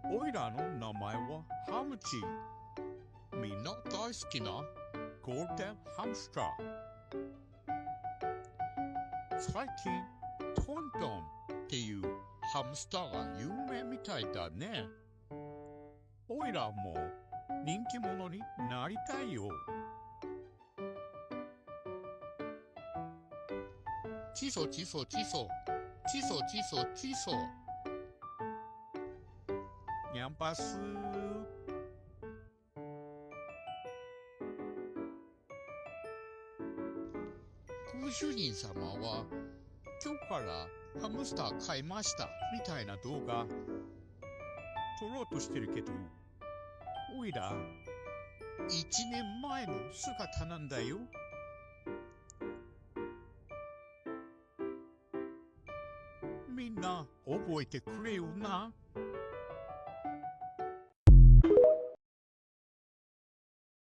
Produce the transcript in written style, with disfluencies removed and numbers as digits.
おいらの名前はハムチ。みんな大好きなゴールデンハムスター。最近、トントンっていうハムスターが有名みたいだね。おいらも人気者になりたいよ。チソチソチソ、チソチソチソ。ニャンパス。ご主人様は今日からハムスター買いましたみたいな動画撮ろうとしてるけど、おいら1年前の姿なんだよ。みんな覚えてくれよな。